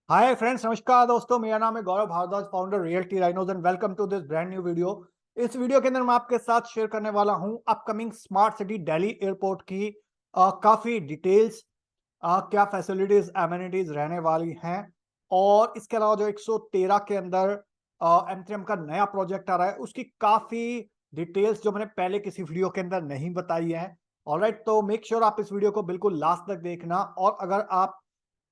Hi friends, नमस्कार दोस्तों। मेरा नाम है Gaurav Bhardwaj, founder Realty Rhinos and welcome to this brand new video. इस वीडियो के अंदर मैं आपके साथ शेयर करने वाला हूं upcoming smart city Delhi airport की काफी डिटेल्स, क्या फैसिलिटीज एमिनिटीज रहने वाली हैं। और इसके अलावा जो 113 के अंदर एमट्रीएम का नया प्रोजेक्ट आ रहा है उसकी काफी डिटेल्स जो मैंने पहले किसी वीडियो के अंदर नहीं बताई है। ऑलराइट, तो मेक श्योर आप इस वीडियो को बिल्कुल लास्ट तक देखना। और अगर आप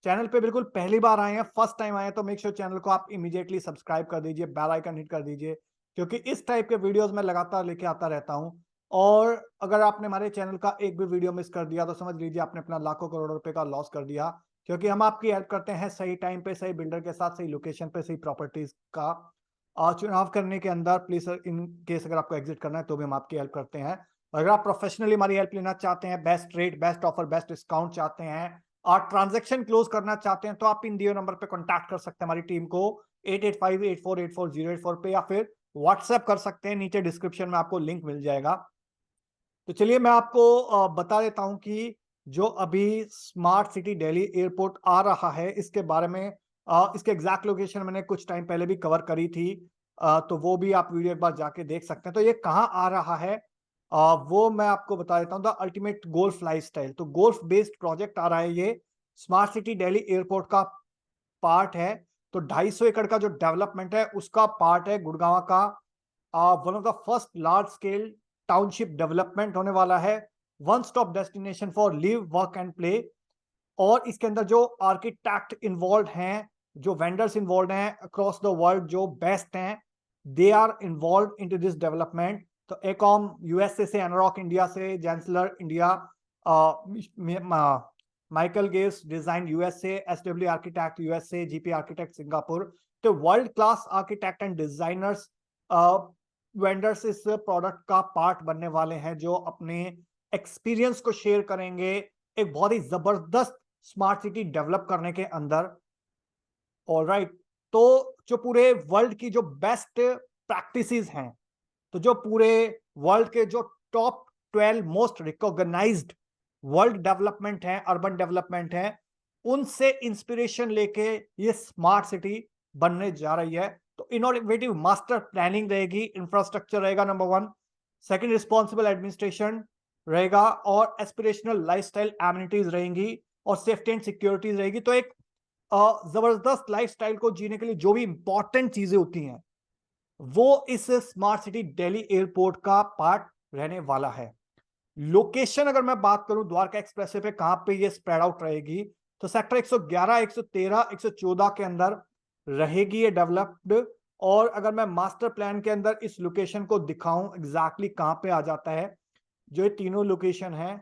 चैनल पे बिल्कुल पहली बार आए हैं, फर्स्ट टाइम आए हैं, तो मेक श्योर चैनल को आप इमीडिएटली सब्सक्राइब कर दीजिए, बेल आइकन हिट कर दीजिए, क्योंकि इस टाइप के वीडियोस मैं लगातार लेके आता रहता हूं। और अगर आपने हमारे चैनल का एक भी वीडियो मिस कर दिया तो समझ लीजिए आपने अपना लाखों करोड़ों रुपए का लॉस कर दिया, क्योंकि हम आपकी हेल्प करते हैं सही टाइम पे, सही बिल्डर के साथ, सही लोकेशन पे, सही प्रॉपर्टीज का चुनाव करने के अंदर। प्लीज इन केस अगर आपको एग्जिट करना है तो भी हम आपकी हेल्प करते हैं। अगर आप प्रोफेशनली हमारी हेल्प लेना चाहते हैं, best rate, best offer, best discount चाहते हैं और ट्रांजैक्शन क्लोज करना चाहते हैं, तो आप इन दिए नंबर पे कांटेक्ट कर सकते हैं हमारी टीम को 8858484084 पे, या फिर व्हाट्सएप कर सकते हैं। नीचे डिस्क्रिप्शन में आपको लिंक मिल जाएगा। तो चलिए मैं आपको बता देता हूं कि जो अभी स्मार्ट सिटी दिल्ली एयरपोर्ट आ रहा है इसके बारे में। इसके एग्जैक्ट लोकेशन मैंने कुछ टाइम पहले भी कवर करी थी, तो वो भी आप वीडियो एक बार जाके देख सकते हैं। तो ये कहाँ आ रहा है वो मैं आपको बता देता हूँ। द अल्टीमेट गोल्फ लाइफस्टाइल, तो गोल्फ बेस्ड प्रोजेक्ट आ रहा है ये। स्मार्ट सिटी दिल्ली एयरपोर्ट का पार्ट है। तो 250 एकड़ का जो डेवलपमेंट है उसका पार्ट है। गुड़गांव का one of the first large scale township development होने वाला है। One stop destination for live, work and play. और इसके अंदर जो आर्किटेक्ट इन्वॉल्व हैं, जो वेंडर्स इन्वॉल्व हैं अक्रॉस द वर्ल्ड, जो बेस्ट हैं, they are involve into this development. तो एकॉम यूएसए से, एनरॉक इंडिया से, Gensler India, Michael Guess design USA, SW architect USA, GP architect Singapore. तो world class architect and designers, vendors इस product का part बनने वाले हैं, जो अपने एक्सपीरियंस को शेयर करेंगे एक बहुत ही जबरदस्त स्मार्ट सिटी डेवलप करने के अंदर। ऑलराइट, तो जो पूरे वर्ल्ड की जो बेस्ट प्रैक्टिसेस हैं, तो जो पूरे वर्ल्ड के जो top 12 most recognised world development है, अर्बन डेवलपमेंट है, उनसे इंस्पिरेशन लेके ये स्मार्ट सिटी बनने जा रही है। तो इनोवेटिव मास्टर प्लानिंग रहेगी, इंफ्रास्ट्रक्चर रहेगा number one, second responsible administration रहेगा, और एस्पिरेशनल लाइफस्टाइल एमिनिटीज रहेंगी, और सेफ्टी एंड सिक्योरिटीज रहेगी। तो एक जबरदस्त लाइफस्टाइल को जीने के लिए जो भी इंपॉर्टेंट चीजें होती हैं वो इस स्मार्ट सिटी दिल्ली एयरपोर्ट का पार्ट रहने वाला है। लोकेशन अगर मैं बात करूं द्वारका एक्सप्रेसवे पे कहां पे ये स्प्रेड आउट रहेगी, तो सेक्टर 111, 113, 114 के अंदर रहेगी ये डेवलप्ड। और अगर मैं मास्टर प्लान के अंदर इस लोकेशन को दिखाऊं एग्जैक्टली कहां पे आ जाता है, जो ये तीनों लोकेशन है,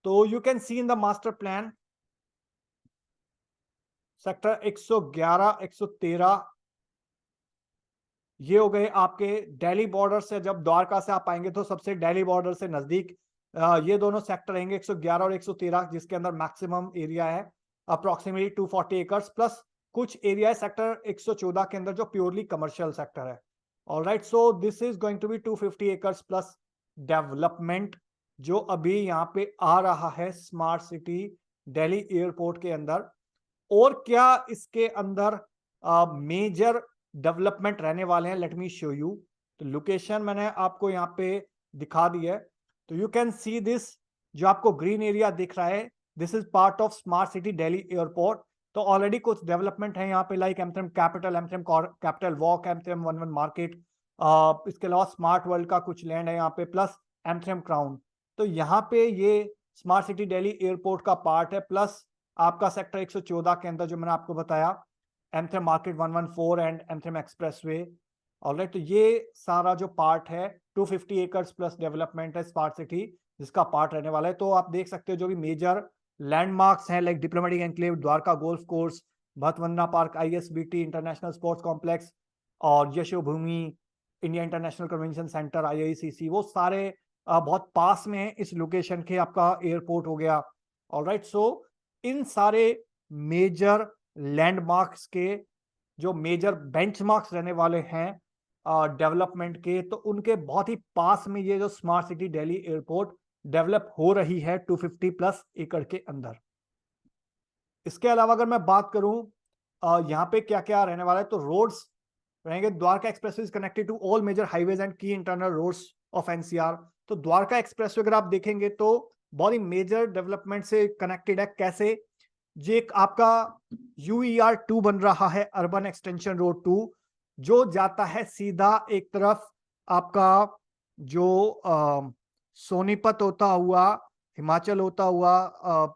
तो you can see in the master plan sector 111, 113, ये हो गए आपके दिल्ली बॉर्डर से। जब द्वारका से आप आएंगे तो सबसे दिल्ली बॉर्डर से नजदीक ये दोनों सेक्टर रहेंगे, 111 और 113, जिसके अंदर मैक्सिमम एरिया है अप्रोक्सीमेटली 240 एकर्स, प्लस कुछ एरिया है सेक्टर 114 के अंदर जो प्योरली कमर्शियल सेक्टर है। Alright, so this is going to be 250 acres plus development जो अभी यहाँ पे आ रहा है स्मार्ट सिटी दिल्ली एयरपोर्ट के अंदर। और क्या इसके अंदर मेजर डेवलपमेंट रहने वाले हैं, लेट मी शो यू। तो लोकेशन मैंने आपको यहाँ पे दिखा दी है। तो यू कैन सी दिस, जो आपको ग्रीन एरिया दिख रहा है, this is part of smart city Delhi airport. तो ऑलरेडी कुछ डेवलपमेंट है यहाँ पे, like एमट्रीएम capital, एमट्रीएम capital walk, एमट्रीएम 11 market, इसके अलावा स्मार्ट वर्ल्ड का कुछ लैंड है यहाँ पे, प्लस एमट्रीएम क्राउन। तो यहाँ पे ये स्मार्ट सिटी दिल्ली एयरपोर्ट का पार्ट है, प्लस आपका सेक्टर 114 के अंदर जो मैंने आपको बताया, एमथ्रेम मार्केट 114 एंड एमथ्रेम एक्सप्रेसवे। ऑलराइट, तो ये सारा जो पार्ट है 250 एकर्स प्लस डेवलपमेंट है स्मार्ट सिटी जिसका पार्ट रहने वाला है। तो आप देख सकते हो जो भी मेजर लैंडमार्क्स हैं, like diplomatic enclave, Dwarka golf course, Bharat Vandana park, ISBT international sports complex, और Yashobhoomi, India International Convention Centre, IICC, वो सारे बहुत पास में है इस लोकेशन के। आपका एयरपोर्ट हो गया। ऑलराइट, सो इन सारे मेजर लैंडमार्क्स के जो मेजर बेंचमार्क्स रहने वाले हैं डेवलपमेंट के, तो उनके बहुत ही पास में ये जो smart city Delhi airport develop हो रही है 250 प्लस एकड़ के अंदर। इसके अलावा अगर मैं बात करूं यहाँ पे क्या क्या रहने वाला है, तो रोड्स रहेंगे। Dwarka expressway is connected to all major highways and की इंटरनल रोड्स ऑफ एनसीआर। तो द्वारका एक्सप्रेसवे अगर आप देखेंगे तो बहुत ही मेजर डेवलपमेंट से कनेक्टेड है। कैसे? जो एक आपका UER 2 बन रहा है, अर्बन एक्सटेंशन रोड 2, जो जाता है सीधा एक तरफ आपका जो सोनीपत होता हुआ, हिमाचल होता हुआ,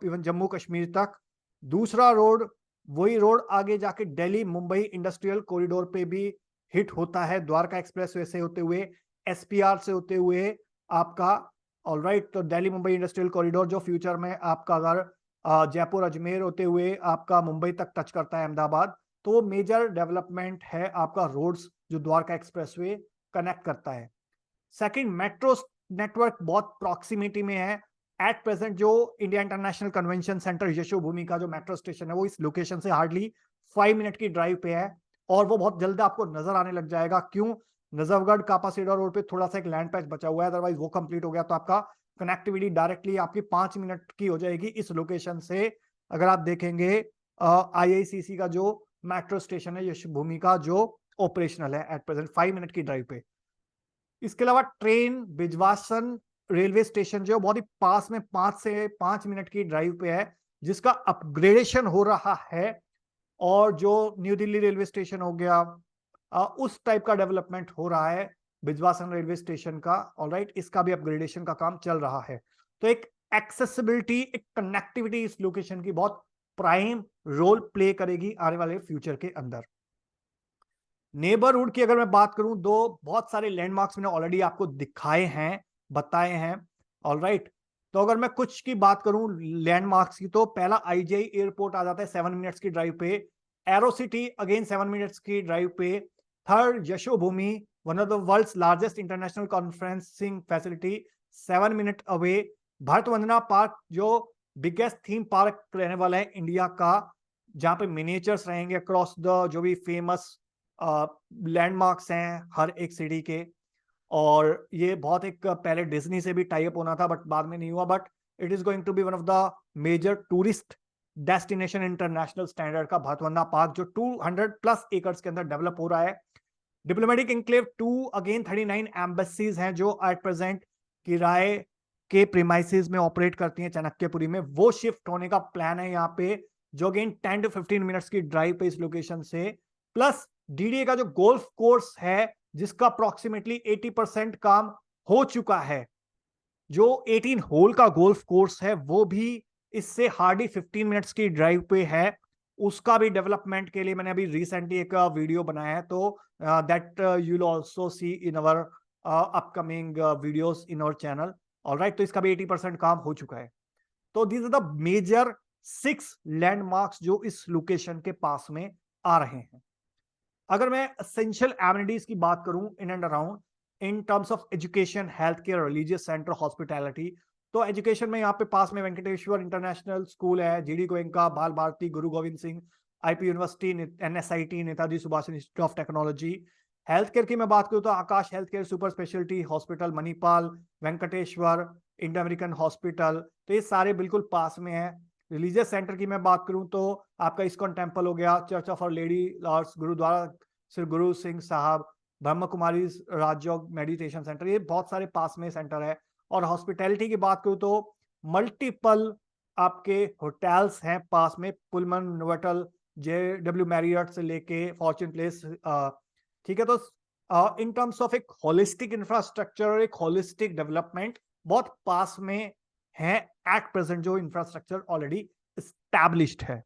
इवन जम्मू कश्मीर तक। दूसरा रोड, वही रोड आगे जाके दिल्ली मुंबई इंडस्ट्रियल कॉरिडोर पे भी हिट होता है, द्वारका एक्सप्रेसवे से होते हुए, SPR से होते हुए आपका। ऑलराइट, तो दिल्ली मुंबई इंडस्ट्रियल कॉरिडोर जो फ्यूचर में आपका अगर जयपुर अजमेर होते हुए आपका मुंबई तक टच करता है, अहमदाबाद, तो वो मेजर डेवलपमेंट है आपका रोड्स जो द्वारका एक्सप्रेसवे कनेक्ट करता है। सेकंड, मेट्रो नेटवर्क बहुत प्रॉक्सिमिटी में है। एट प्रेजेंट जो India International Convention centre Yashobhoomi का जो मेट्रो स्टेशन है वो इस लोकेशन से हार्डली 5 मिनट की ड्राइव पे है, और वो बहुत जल्द आपको नजर आने लग जाएगा। क्यों? नजफगढ़ कापासीडा रोड पे थोड़ा सा एक लैंड पैच बचा हुआ है, अदरवाइज वो कंप्लीट हो गया तो आपका कनेक्टिविटी डायरेक्टली आपकी 5 मिनट की हो जाएगी इस लोकेशन से। अगर आप देखेंगे IICC का जो मेट्रो स्टेशन है यशोभूमि का, जो ऑपरेशनल है एट प्रेजेंट 5 मिनट की ड्राइव पे। इसके अलावा ट्रेन बिजवासन रेलवे स्टेशन जो बहुत ही पास में 5 से 5 मिनट की ड्राइव पे है, जिसका अपग्रेडेशन हो रहा है। और जो न्यू दिल्ली रेलवे स्टेशन हो गया, उस टाइप का डेवलपमेंट हो रहा है बिजवासन रेलवे स्टेशन का। ऑलराइट, इसका भी अपग्रेडेशन का काम चल रहा है। तो एक एक्सेसिबिलिटी, एक कनेक्टिविटी इस लोकेशन की बहुत प्राइम रोल प्ले करेगी आने वाले फ्यूचर के अंदर। नेबरहुड की अगर मैं बात करूं, दो बहुत सारे लैंडमार्क्स मैंने ऑलरेडी आपको दिखाए हैं, बताए हैं। ऑलराइट, तो अगर मैं कुछ की बात करूं लैंडमार्क्स की, तो पहला IGI एयरपोर्ट आ जाता है 7 मिनट्स की ड्राइव पे। एरो सिटी अगेन 7 मिनट्स की ड्राइव पे। Third, Yashobhoomi, one of the world's largest international conferencing facility, 7 minute away. Bharat Vandana park जो बिगेस्ट थीम पार्क रहने वाला है इंडिया का, जहां पे मिनिएचर्स रहेंगे अक्रॉस द जो भी फेमस लैंडमार्क्स हैं हर एक सिटी के। और ये बहुत एक पहले डिज्नी से भी टाई अप होना था, बट बाद में नहीं हुआ। But it is going to be one of the major tourist destination international standard का भातवंदा पार्क, जो 200+ एकर्स के अंदर डेवलप हो रहा है। डिप्लोमेटिक इंक्लेव 2, अगेन 39 एम्बेसीज हैं जो एट प्रेजेंट किराए के प्रीमाइसेस में ऑपरेट करती हैं चाणक्यपुरी में, वो शिफ्ट होने का प्लान है यहाँ पे, जो अगेन 10 to 15 मिनट्स की ड्राइव पे इस लोकेशन से। प्लस DDA का जो गोल्फ कोर्स है, जिसका अप्रोक्सीमेटली 80% काम हो चुका है, जो 18 होल का गोल्फ कोर्स है, वो भी इससे हार्डली 15 मिनट्स की ड्राइव पे है। उसका भी डेवलपमेंट के लिए मैंने अभी रिसेंटली एक वीडियो बनाया है, तो that you will also see in our upcoming videos in our channel. Alright, तो इसका भी 80% काम हो चुका है। तो these are the major 6 landmarks जो इस लोकेशन के पास में आ रहे हैं। अगर मैं एसेंशियल एमिनिटीज की बात करूं in and around, in terms of education, health care, religious centre, hospitality, तो एजुकेशन में यहाँ पे पास में वेंकटेश्वर इंटरनेशनल स्कूल है, GD Goenka, Bal Bharati, Guru Gobind Singh, IP university, NSIT, Netaji Subhash institute of technology. Health care की मैं बात करूं तो Aakash health care super speciality hospital, Manipal, Venkateshwar, Indo American hospital, तो ये सारे बिल्कुल पास में है। रिलीजियस सेंटर की मैं बात करूं तो आपका इस्कॉन टेम्पल हो गया, Church of Our Lady Lourdes, gurdwara Shri Guru Singh साहब, ब्रह्म कुमारी राजयोग मेडिटेशन सेंटर, ये बहुत सारे पास में सेंटर है। और हॉस्पिटैलिटी की बात करूं तो मल्टीपल आपके होटल्स हैं पास में, पुलमन, नोवेटल, JW मैरियट से लेके फॉर्च्यून प्लेस। ठीक है, तो इन टर्म्स ऑफ एक होलिस्टिक इंफ्रास्ट्रक्चर और एक होलिस्टिक डेवलपमेंट बहुत पास में है एट प्रेजेंट, जो इंफ्रास्ट्रक्चर ऑलरेडी एस्टैब्लिश्ड है।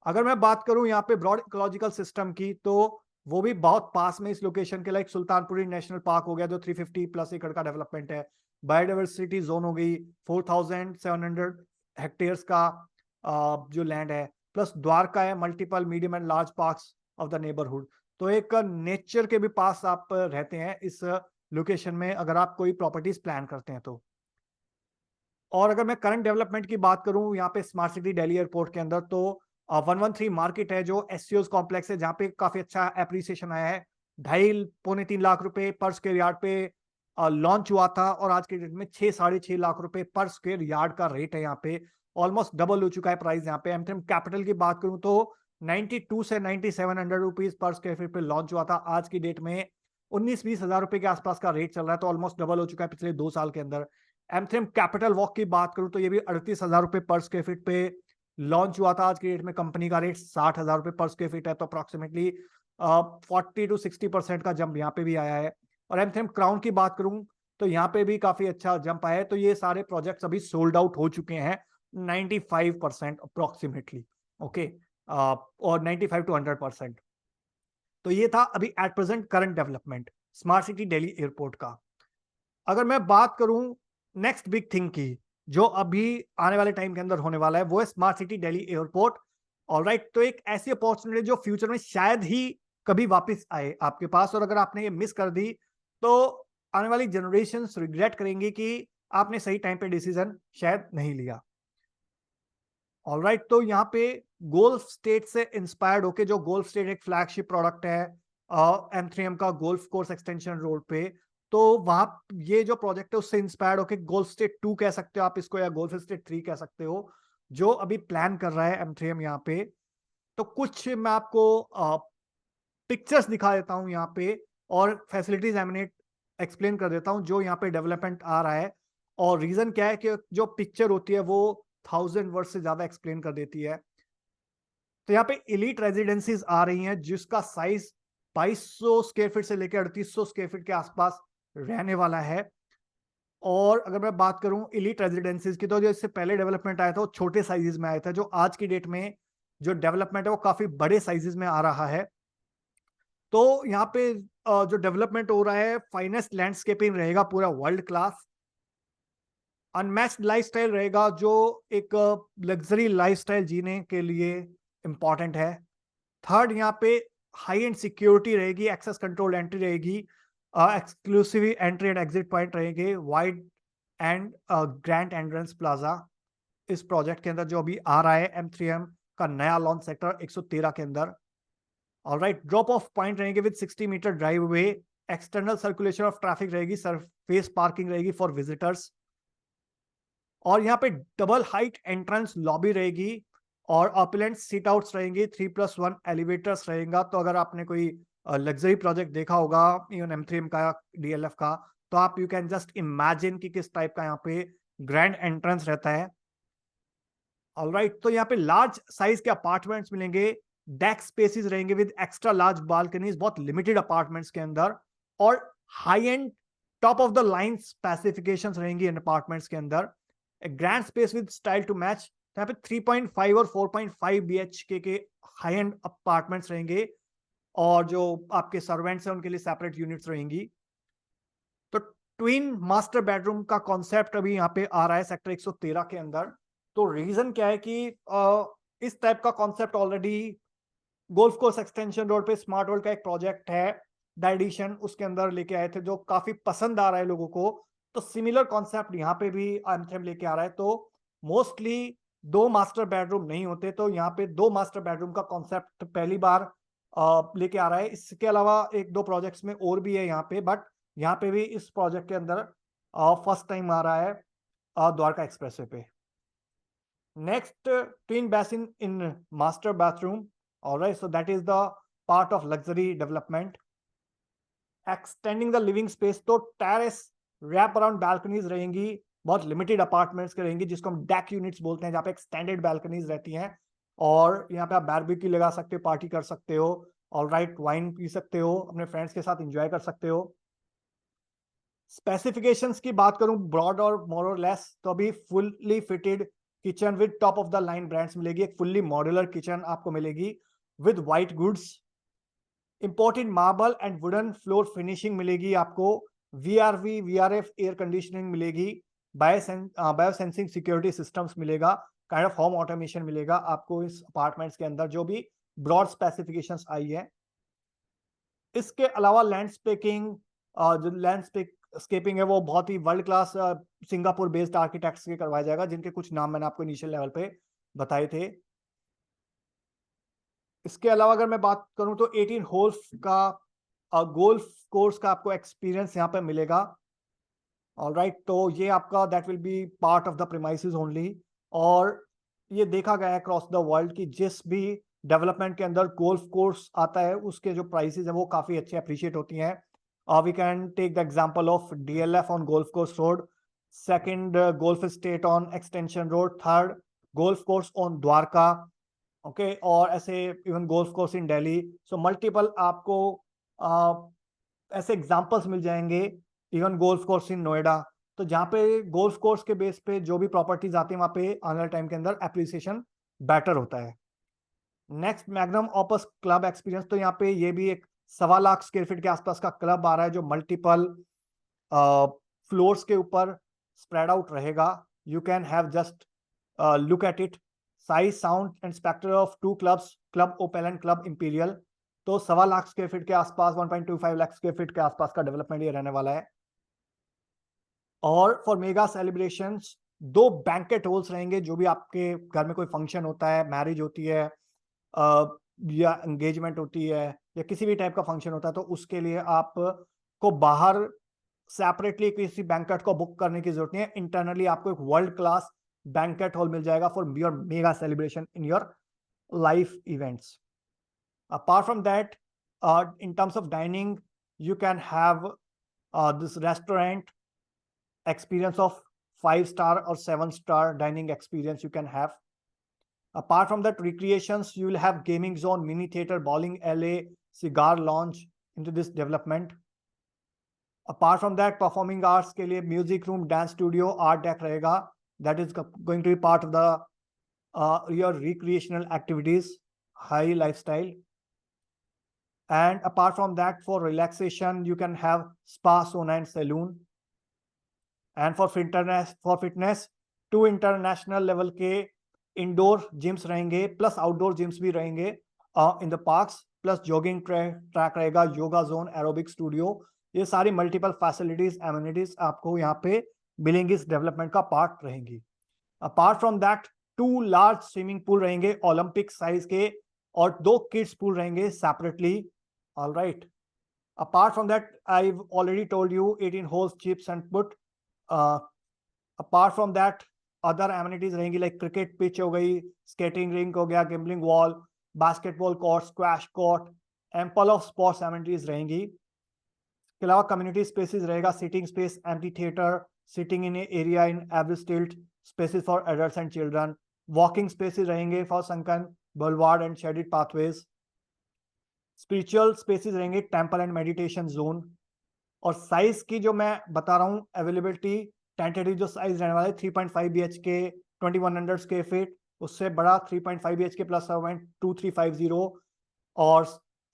अगर मैं बात करूं यहाँ पे ब्रॉड इकोलॉजिकल सिस्टम की, तो वो भी बहुत पास में इस लोकेशन के, लाइक सुल्तानपुरी नेशनल पार्क हो गया जो 350+ एकड़ का डेवलपमेंट है। बायोडाइवर्सिटी जोन हो गई, 4700 हेक्टेयर्स का जो लैंड है। प्लस द्वारका है, multiple medium and large parks of the neighbourhood. तो एक नेचर के भी पास आप रहते हैं इस लोकेशन में, अगर आप कोई प्रॉपर्टीज प्लान करते हैं तो। और अगर मैं करंट डेवलपमेंट की बात करूं यहाँ पे स्मार्ट सिटी दिल्ली एयरपोर्ट के अंदर, तो 113 मार्केट है जो SCOs कॉम्प्लेक्स है, जहाँ पे काफी अच्छा एप्रिसिएशन आया है। 2.5-3 लाख रुपए पर स्क्वायर यार्ड पे लॉन्च हुआ था, और आज के डेट में 6-6.5 लाख रुपए पर स्क्वायर यार्ड का रेट है यहाँ पे। ऑलमोस्ट डबल हो चुका है प्राइस यहाँ पे। एमटीएम कैपिटल की बात करूं तो 92 से 9700 रुपीज पर स्क्वायर फीट पे लॉन्च हुआ था। आज की डेट में 19-20 हजार रुपए के आसपास का रेट चल रहा है, तो ऑलमोस्ट डबल हो चुका है पिछले 2 साल के अंदर। एमथ्रेम कैपिटल वॉक की बात करूं तो ये भी 38,000 रुपए पर स्क्वायर फीट पे लॉन्च हुआ था। आज की डेट में कंपनी का रेट 60,000 रुपए पर स्क्वायर फीट है, तो अप्रोक्सीमेटली 40 to 60% का जंप यहाँ पे भी आया है। और एमथ्रेम क्राउन की बात करूं तो यहाँ पे भी काफी अच्छा जंप आया है। तो ये सारे प्रोजेक्ट्स अभी सोल्ड आउट हो चुके हैं 95% अप्रोक्सीमेटली। ओके, और 95 to 100%। तो ये था अभी at present current development smart city Delhi airport का। अगर मैं बात करूं नेक्स्ट बिग थिंग की, जो अभी आने वाले टाइम के अंदर होने वाला है, वो है smart city Delhi airport. Alright, तो एक ऐसी अपॉर्चुनिटी जो फ्यूचर में शायद ही कभी वापस आए आपके पास, और अगर आपने ये मिस कर दी तो आने वाली जनरेशन रिग्रेट करेंगी कि आपने सही टाइम पे डिसीजन शायद नहीं लिया। ऑलराइट, तो यहाँ पे गोल्फ स्टेट से इंस्पायर्ड होके, जो गोल्फ स्टेट एक फ्लैगशिप प्रोडक्ट है M3M का गोल्फ कोर्स एक्सटेंशन रोड पे, तो वहां ये जो प्रोजेक्ट है उससे इंस्पायर्ड होके गोल्फ स्टेट 2 कह सकते हो आप इसको, या गोल्फ स्टेट 3 कह सकते हो, जो अभी प्लान कर रहा है M3M यहाँ पे। तो कुछ मैं आपको पिक्चर्स दिखा देता हूँ यहाँ पे, और फैसिलिटीज एमिनेट एक्सप्लेन कर देता हूँ जो यहाँ पे डेवलपमेंट आ रहा है। और रीजन क्या है कि जो पिक्चर होती है वो 1000 वर्ड से ज्यादा एक्सप्लेन कर देती है। तो यहाँ पे इलीट रेजिडेंसीज आ रही हैं जिसका साइज 2200 स्क्वायर फीट से लेकर 3800 स्क्वायर फीट के आसपास रहने वाला है। और अगर मैं बात करूं इलीट रेजिडेंसीज की, तो जो इससे पहले डेवलपमेंट आया था वो छोटे साइजेस में आया था, जो आज की डेट में जो डेवलपमेंट है वो काफी बड़े साइजेस में आ रहा है। तो यहाँ पे जो डेवलपमेंट हो रहा है, फाइनेस्ट लैंडस्केपिंग रहेगा, पूरा वर्ल्ड क्लास अनमैच्ड लाइफस्टाइल रहेगा, जो एक लग्जरी लाइफस्टाइल जीने के लिए इंपॉर्टेंट है। थर्ड, यहाँ पे हाई एंड सिक्योरिटी रहेगी, एक्सेस कंट्रोल एंट्री रहेगी, exclusive entry and exit point रहेंगे, wide and grand entrance plaza इस प्रोजेक्ट के अंदर जो अभी आ रहा है M3M का नया लॉन्च सेक्टर 113 के अंदर। ऑलराइट, ड्रॉप ऑफ पॉइंट रहेंगे with 60 metre driveway, external circulation of traffic रहेगी, सरफेस पार्किंग रहेगी फॉर विजिटर्स, और यहाँ पे डबल हाइट एंट्रेंस लॉबी रहेगी, और ऑपुलेंट सीट आउट्स रहेंगी, 3+1 एलिवेटर्स रहेगा। तो अगर आपने कोई लग्जरी प्रोजेक्ट देखा होगा इवन M3M का, DLF का, तो आप यू कैन जस्ट इमेजिन कि किस टाइप का यहाँ पे ग्रैंड एंट्रेंस रहता है। ऑलराइट, तो यहाँ पे लार्ज साइज के अपार्टमेंट्स मिलेंगे, डेक स्पेसेस रहेंगे विद एक्स्ट्रा लार्ज बालकनीज, बहुत लिमिटेड अपार्टमेंट्स के अंदर, और high end top of the line specifications रहेंगी इन अपार्टमेंट्स के अंदर। Grand space with style to match, यहाँ पे 3.5 और 4.5 BHK के हाई एंड अपार्टमेंट्स रहेंगे, और जो आपके सर्वेंट्स हैं उनके लिए सेपरेट यूनिट्स रहेंगी। तो ट्विन मास्टर बेडरूम का कॉन्सेप्ट अभी यहाँ पे आ रहा है सेक्टर 113 के अंदर। तो रीजन क्या है कि इस टाइप का concept already golf course extension road पे स्मार्ट वर्ल्ड का एक प्रोजेक्ट है द एडिशन, उसके अंदर लेके आए थे, जो काफी पसंद आ रहा है लोगों को। तो सिमिलर कॉन्सेप्ट यहाँ पे भी M3M लेके आ रहा है। तो मोस्टली 2 मास्टर बेडरूम नहीं होते, तो यहाँ पे 2 मास्टर बेडरूम का कॉन्सेप्ट पहली बार लेके आ रहा है। इसके अलावा 1-2 प्रोजेक्ट्स में और भी है यहाँ पे, बट यहाँ पे भी इस प्रोजेक्ट के अंदर फर्स्ट टाइम आ रहा है द्वारका एक्सप्रेसवे पे। Next, twin basin in master bathroom. All right, so that is the part of luxury development. Extending the living space, तो terrace wrap around balconies रहेंगी, बहुत लिमिटेड अपार्टमेंट्स के रहेंगी, जिसको हम डेक यूनिट्स बोलते हैं, जहाँ पे एक्सटेंडेड बालकनीज रहती हैं, और यहाँ पे आप बारबेक्यू लगा सकते हो, पार्टी कर सकते हो, ऑलराइट, वाइन पी सकते हो, अपने फ्रेंड्स के साथ एंजॉय कर सकते हो। स्पेसिफिकेशंस की बात करूं ब्रॉड और मोर और लेस, तो अभी fully fitted kitchen with top of the line brands मिलेगी, एक फुल्ली मॉड्यूलर किचन आपको मिलेगी with white goods, imported marble and wooden floor finishing मिलेगी आपको, VRV VRF एयर कंडीशनिंग मिलेगी, बायोसेंसिंग सिक्योरिटी सिस्टम्स मिलेगा, काइंड ऑफ होम ऑटोमेशन मिलेगा आपको इस अपार्टमेंट्स के अंदर, जो भी ब्रॉड स्पेसिफिकेशंस आई है। इसके अलावा लैंडस्केपिंग, जो लैंडस्केपिंग है वो बहुत ही world class Singapore based architects के करवाया जाएगा, जिनके कुछ नाम मैंने आपको इनिशियल लेवल पे बताए थे। इसके अलावा अगर मैं बात करूं तो 18 होल्स का गोल्फ कोर्स का आपको एक्सपीरियंस यहाँ पे मिलेगा। ऑलराइट, तो ये आपका that will be part of the premises only. और ये देखा गया है अक्रॉस द वर्ल्ड कि जिस भी डेवलपमेंट के अंदर गोल्फ कोर्स आता है उसके जो प्राइसेस है वो काफी अच्छे अप्रिशिएट होती हैं. We can take the example of DLF on golf course road, second golf estate on extension road, third golf course on Dwarka. Okay, और ऐसे even golf course in Delhi. So multiple आपको ऐसे एग्जांपल्स मिल जाएंगे. Even golf course in Noida. तो जहाँ पे golf course के बेस पे जो भी प्रॉपर्टीज आती हैं वहाँ पे आने वाले टाइम के अंदर एप्रिसिएशन बेटर होता है. Next magnum opus club experience. तो यहाँ पे ये भी एक 1.25 लाख स्क्वायर फीट के आसपास का क्लब आ रहा है जो मल्टीपल फ्लोर्स के ऊपर स्प्रेड आउट रहेगा. You can have just look at it. Size, sound and spectre of 2 clubs, club Opel and club Imperial. तो 1.25 लाख स्क्वायर फीट के आसपास, 1.25 लाख स्क्वायर फीट के आसपास का डेवलपमेंट ये रहने वाला है. और for mega celebrations 2 banquet halls रहेंगे. जो भी आपके घर में कोई फंक्शन होता है, मैरिज होती है या एंगेजमेंट होती है या किसी भी टाइप का फंक्शन होता है, तो उसके लिए आप को बाहर सेपरेटली किसी बैंकेट को बुक करने की जरूरत नहीं है. इंटरनली आपको एक वर्ल्ड क्लास बैंकेट हॉल मिल जाएगा for your mega celebration in your life events. Apart from that, in terms of dining, you can have this restaurant experience of 5-star or 7-star dining experience you can have. Apart from that, recreations, you will have gaming zone, mini theater, bowling alley, cigar lounge into this development. Apart from that, performing arts के लिए music room, dance studio, art deck रहेगा. That is going to be part of the your recreational activities, high lifestyle. And apart from that, for relaxation, you can have spa, sauna and saloon. And for fitness 2 international level के indoor gyms रहेंगे plus outdoor gyms भी रहेंगे in the parks, plus jogging track रहेगा, yoga zone, aerobic studio. ये सारी multiple facilities, amenities आपको यहाँ पे मिलेंगी, इस डेवलपमेंट का पार्ट रहेंगी. Apart from that, 2 large swimming pool रहेंगे ओलंपिक साइज के और 2 kids pool रहेंगे separately. All right. Apart from that, I've already told you 18 holes, chips and put. Apart from that, other amenities रहेंगी like cricket pitch हो गई, skating rink हो गया, gambling wall, basketball court, squash court, ample of sports amenities रहेंगी. इसके अलावा community spaces रहेगा, sitting space, amphitheater, sitting in area in average tilt, spaces for adults and children, walking spaces रहेंगे for sunken boulevard and shaded pathways. Spiritual spaces रहेंगे, temple and meditation zone. और size की जो मैं बता रहा हूँ अवेलेबिलिटी, टेंटेटिव जो साइज रहने वाला है 3.5 BHK 2100 स्क्वायर फीट, उससे बड़ा 3.5 BHK प्लस 2350 और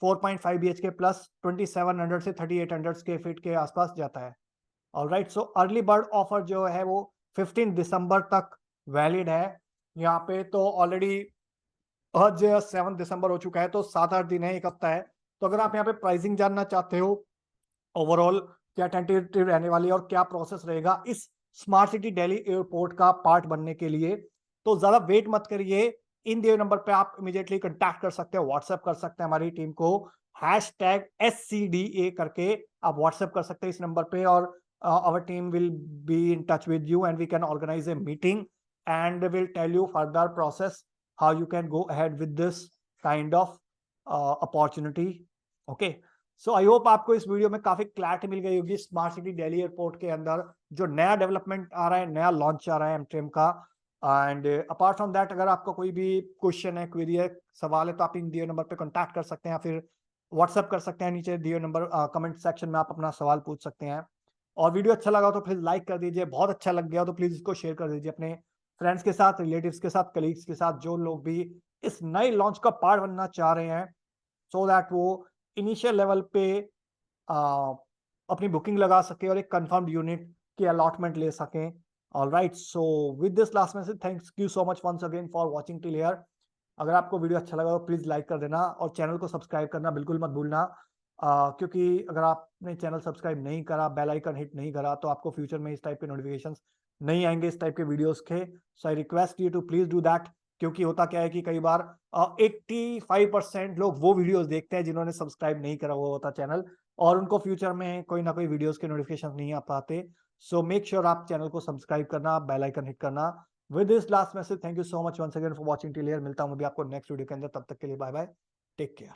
4.5 BHK प्लस 2700 से 3800 स्क्वायर फीट के आसपास जाता है. Alright, so early bird offer जो है वो 15 दिसंबर तक वैलिड है यहाँ पे. तो ऑलरेडी आज 7 दिसंबर हो चुका है, तो 7-8 दिन है, एक हफ्ता है. तो अगर आप यहाँ पे प्राइसिंग जानना चाहते हो ओवरऑल क्या टेंटेटिव रहने वाली है और क्या प्रोसेस रहेगा इस स्मार्ट सिटी दिल्ली एयरपोर्ट का पार्ट बनने के लिए, तो ज्यादा वेट मत करिए. इन दिए नंबर पे आप इमीडिएटली कांटेक्ट कर सकते हैं, व्हाट्सएप कर सकते हैं हमारी टीम को, #SCDA करके आप व्हाट्सएप कर सकते हैं इस नंबर पे. और our team will be in touch with you and we can organise a meeting and will tell you further process how you can go ahead with this kind of opportunity. Okay, so I hope आपको इस video में काफी clarity मिल गई होगी smart city Delhi airport के अंदर जो नया डेवलपमेंट आ रहा है, नया लॉन्च आ रहा है एमट्रेम का. एंड अपार्ट फ्रॉम दैट, अगर आपका कोई भी क्वेश्चन है, क्वेरी है, सवाल है, तो आप इन दिए नंबर पे कांटेक्ट कर सकते हैं या फिर व्हाट्सएप कर सकते हैं. नीचे दिए नंबर कमेंट सेक्शन में आप अपना सवाल पूछ सकते हैं. और वीडियो अच्छा लगा तो प्लीज लाइक कर दीजिए, बहुत अच्छा लग गया तो प्लीज इसको शेयर कर दीजिए अपने फ्रेंड्स के साथ, रिलेटिव्स के साथ, कलीग्स के साथ, जो लोग भी इस नए लॉन्च का पार्ट बनना चाह रहे हैं, सो दैट वो इनिशियल लेवल पे अपनी बुकिंग लगा सके और एक कंफर्म्ड यूनिट की अलॉटमेंट ले सकें. Alright, so with this last message, thanks you so much once again for watching till here. अगर आपको वीडियो अच्छा लगा तो प्लीज लाइक कर देना और चैनल को सब्सक्राइब करना बिल्कुल मत भूलना, क्योंकि अगर आपने चैनल सब्सक्राइब नहीं करा, बेल आइकन हिट नहीं करा, तो आपको फ्यूचर में इस टाइप के नोटिफिकेशंस नहीं आएंगे इस टाइप के वीडियोस के. So I request you to please do that, क्योंकि होता क्या है कि कई बार 85% लोग वो वीडियोस देखते हैं जिन्होंने सब्सक्राइब नहीं करा हुआ होता चैनल, और उनको फ्यूचर में कोई ना कोई वीडियोस के नोटिफिकेशन नहीं आ पाते. सो मेक श्योर आप चैनल को सब्सक्राइब करना, बेल आइकन हिट करना. With this last message, thank you so much once again for watching till here. मिलता हूं मैं भी आपको नेक्स्ट वीडियो के अंदर, तब तक के लिए बाय बाय, टेक केयर।